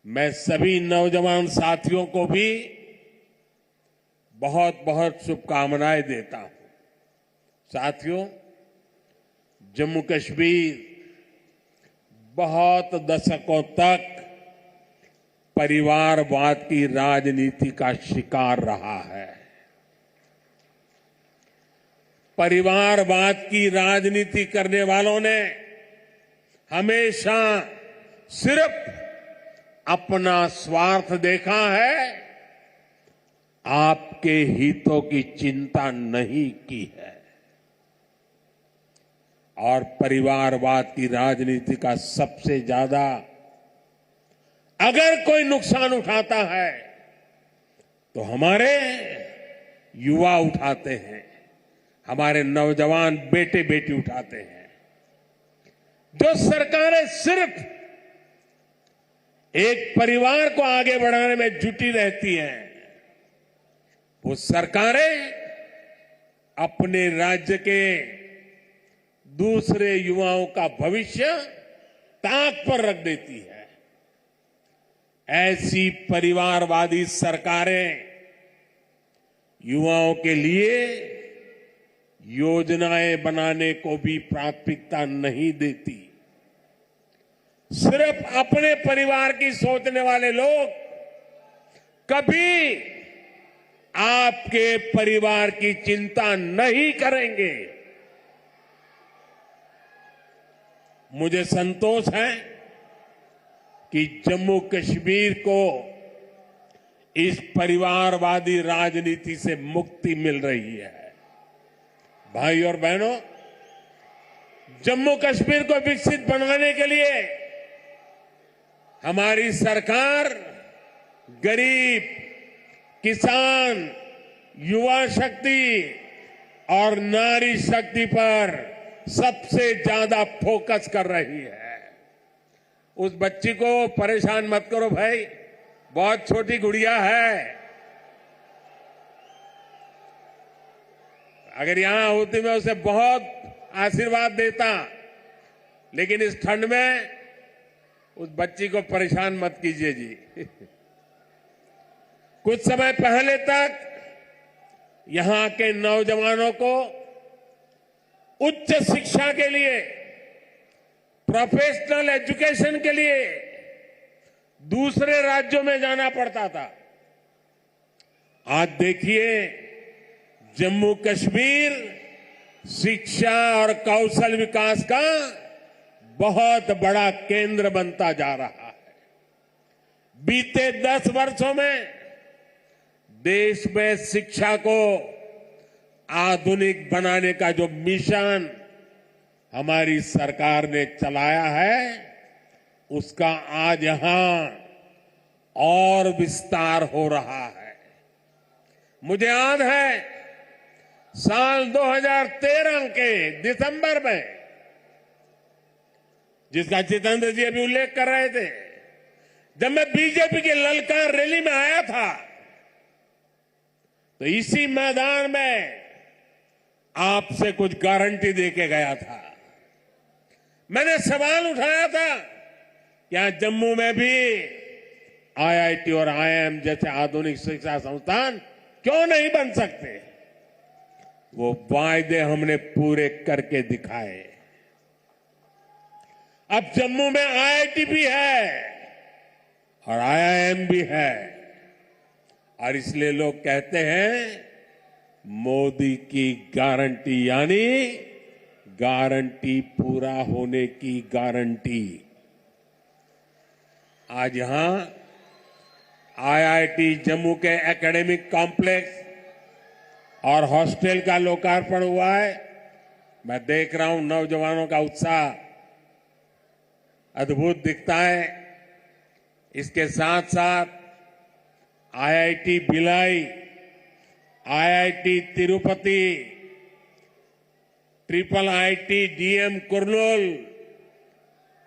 मैं सभी नौजवान साथियों को भी बहुत बहुत शुभकामनाएं देता हूं। साथियों, जम्मू कश्मीर बहुत दशकों तक परिवारवाद की राजनीति का शिकार रहा है। परिवारवाद की राजनीति करने वालों ने हमेशा सिर्फ अपना स्वार्थ देखा है, आपके हितों की चिंता नहीं की है। और परिवारवाद की राजनीति का सबसे ज्यादा अगर कोई नुकसान उठाता है तो हमारे युवा उठाते हैं, हमारे नौजवान बेटे बेटी उठाते हैं। जो सरकारें सिर्फ एक परिवार को आगे बढ़ाने में जुटी रहती हैं, वो सरकारें अपने राज्य के दूसरे युवाओं का भविष्य ताक पर रख देती है। ऐसी परिवारवादी सरकारें युवाओं के लिए योजनाएं बनाने को भी प्राथमिकता नहीं देती। सिर्फ अपने परिवार की सोचने वाले लोग कभी आपके परिवार की चिंता नहीं करेंगे। मुझे संतोष है कि जम्मू कश्मीर को इस परिवारवादी राजनीति से मुक्ति मिल रही है। भाई और बहनों, जम्मू कश्मीर को विकसित बनाने के लिए हमारी सरकार गरीब, किसान, युवा शक्ति और नारी शक्ति पर सबसे ज्यादा फोकस कर रही है। उस बच्ची को परेशान मत करो भाई, बहुत छोटी गुड़िया है। अगर यहां होती मैं उसे बहुत आशीर्वाद देता, लेकिन इस ठंड में उस बच्ची को परेशान मत कीजिए जी। कुछ समय पहले तक यहां के नौजवानों को उच्च शिक्षा के लिए, प्रोफेशनल एजुकेशन के लिए दूसरे राज्यों में जाना पड़ता था। आज देखिए, जम्मू कश्मीर शिक्षा और कौशल विकास का बहुत बड़ा केंद्र बनता जा रहा है। बीते 10 वर्षों में देश में शिक्षा को आधुनिक बनाने का जो मिशन हमारी सरकार ने चलाया है, उसका आज यहां और विस्तार हो रहा है। मुझे याद है साल 2013 के दिसंबर में, जिसका जितेंद्र जी अभी उल्लेख कर रहे थे, जब मैं बीजेपी की ललकार रैली में आया था, तो इसी मैदान में आपसे कुछ गारंटी देके गया था। मैंने सवाल उठाया था, क्या जम्मू में भी आईआईटी और आईआईएम जैसे आधुनिक शिक्षा संस्थान क्यों नहीं बन सकते? वो वायदे हमने पूरे करके दिखाए। अब जम्मू में आईआईटी भी है और आईआईएम भी है, और इसलिए लोग कहते हैं मोदी की गारंटी, यानी गारंटी पूरा होने की गारंटी। आज यहां आईआईटी जम्मू के एकेडमिक कॉम्प्लेक्स और हॉस्टल का लोकार्पण हुआ है। मैं देख रहा हूं नौजवानों का उत्साह अद्भुत दिखता है। इसके साथ साथ IIT Bhilai, IIT Tirupati, triple IT DM Kurnool,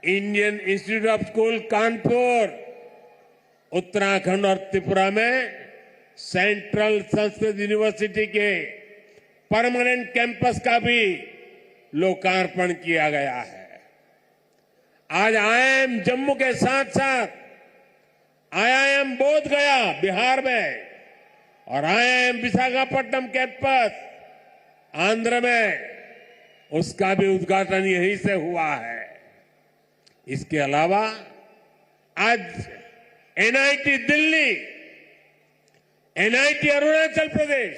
Indian institute of school Kanpur, Uttarakhand और त्रिपुरा में सेंट्रल संस्कृत यूनिवर्सिटी के परमानेंट कैंपस का भी लोकार्पण किया गया है। आज आईआईएम जम्मू के साथ साथ आईआईएम बोध गया बिहार में और आईआईएम विशाखापट्टनम कैंपस आंध्र में, उसका भी उद्घाटन यहीं से हुआ है। इसके अलावा आज NIT Delhi, NIT Arunachal Pradesh,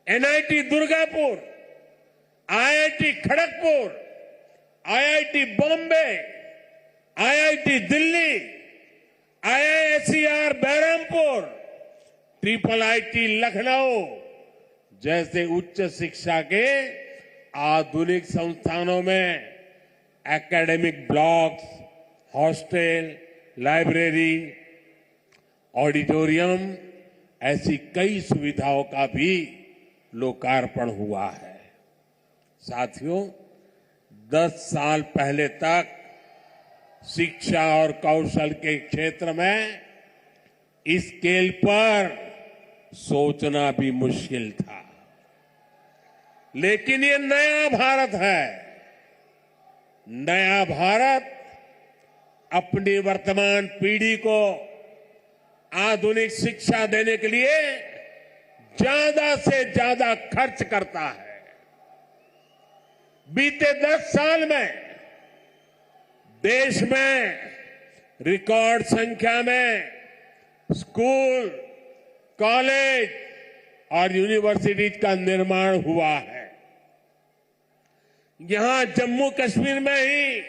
NIT Durgapur, IIT Kharagpur, IIT Bombay, IIT Delhi, IISER Berhampur, triple IT Lucknow जैसे उच्च शिक्षा के आधुनिक संस्थानों में academic blocks, hostel, library, auditorium ऐसी कई सुविधाओं का भी लोकार्पण हुआ है। साथियों, 10 साल पहले तक शिक्षा और कौशल के क्षेत्र में इस स्केल पर सोचना भी मुश्किल था, लेकिन ये नया भारत है। नया भारत अपनी वर्तमान पीढ़ी को आधुनिक शिक्षा देने के लिए ज्यादा से ज्यादा खर्च करता है। बीते 10 साल में देश में रिकॉर्ड संख्या में स्कूल, कॉलेज और यूनिवर्सिटीज का निर्माण हुआ है। यहां जम्मू कश्मीर में ही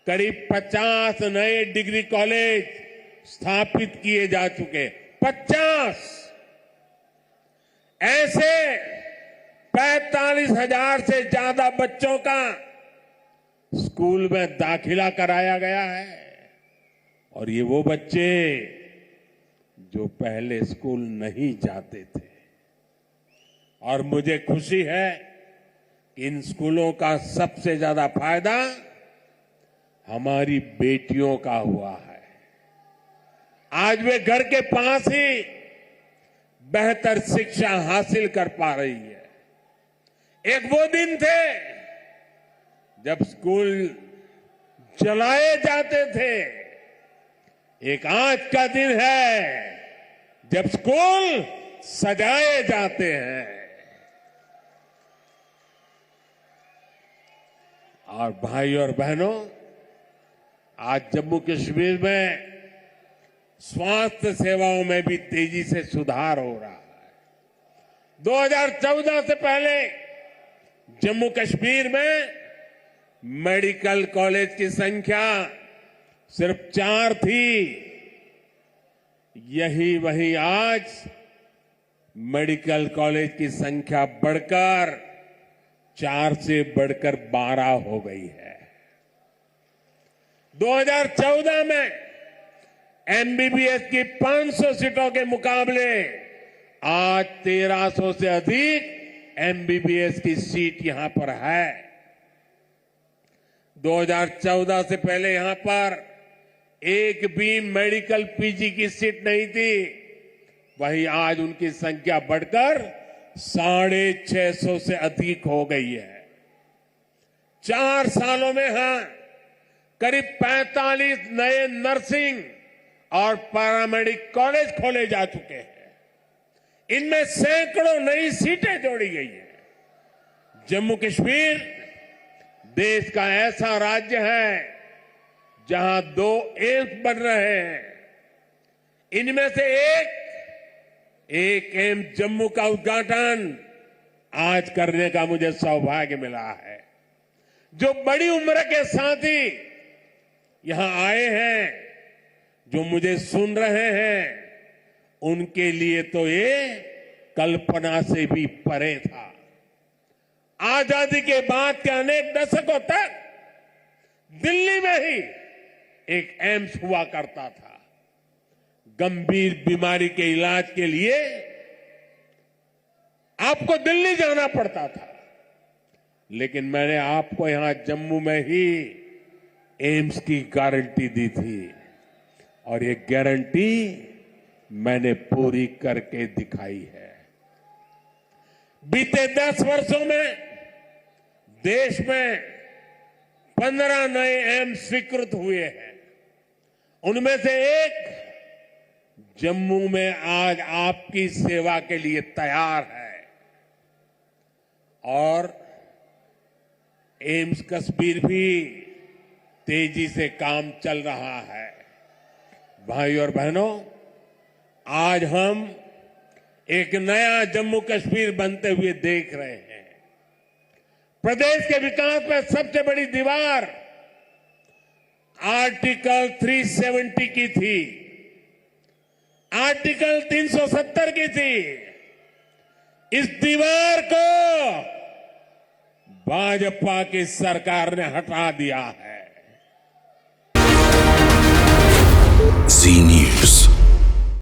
करीब 50 नए डिग्री कॉलेज स्थापित किए जा चुके। 50 ऐसे 45,000 से ज्यादा बच्चों का स्कूल में दाखिला कराया गया है। और ये वो बच्चे जो पहले स्कूल नहीं जाते थे। और मुझे खुशी है कि इन स्कूलों का सबसे ज्यादा फायदा हमारी बेटियों का हुआ है। आज वे घर के पास ही बेहतर शिक्षा हासिल कर पा रही है। एक वो दिन थे जब स्कूल जलाए जाते थे, एक आज का दिन है जब स्कूल सजाए जाते हैं। और भाई और बहनों, आज जम्मू कश्मीर में स्वास्थ्य सेवाओं में भी तेजी से सुधार हो रहा है। 2014 से पहले जम्मू कश्मीर में मेडिकल कॉलेज की संख्या सिर्फ 4 थी। यही वही आज मेडिकल कॉलेज की संख्या बढ़कर 4 से बढ़कर 12 हो गई है। 2014 में एमबीबीएस की 500 सीटों के मुकाबले आज 1300 से अधिक एमबीबीएस की सीट यहां पर है। 2014 से पहले यहां पर एक भी मेडिकल पीजी की सीट नहीं थी। वहीं आज उनकी संख्या बढ़कर 650 से अधिक हो गई है। 4 सालों में यहां करीब 45 नए नर्सिंग और पैरामेडिक कॉलेज खोले जा चुके हैं। इनमें सैकड़ों नई सीटें जोड़ी गई हैं। जम्मू कश्मीर देश का ऐसा राज्य है जहां 2 एम्स बन रहे हैं। इनमें से एक एम्स जम्मू का उद्घाटन आज करने का मुझे सौभाग्य मिला है। जो बड़ी उम्र के साथी यहां आए हैं, जो मुझे सुन रहे हैं, उनके लिए तो ये कल्पना से भी परे था। आजादी के बाद के अनेक दशकों तक दिल्ली में ही एक एम्स हुआ करता था। गंभीर बीमारी के इलाज के लिए आपको दिल्ली जाना पड़ता था, लेकिन मैंने आपको यहां जम्मू में ही एम्स की गारंटी दी थी और ये गारंटी मैंने पूरी करके दिखाई है। बीते 10 वर्षों में देश में 15 नए एम्स स्वीकृत हुए हैं उनमें से एक जम्मू में आज आपकी सेवा के लिए तैयार है और एम्स कश्मीर भी तेजी से काम चल रहा है। भाई और बहनों, आज हम एक नया जम्मू कश्मीर बनते हुए देख रहे हैं। प्रदेश के विकास में सबसे बड़ी दीवार आर्टिकल 370 की थी, आर्टिकल 370 की थी। इस दीवार को भाजपा की सरकार ने हटा दिया है। जी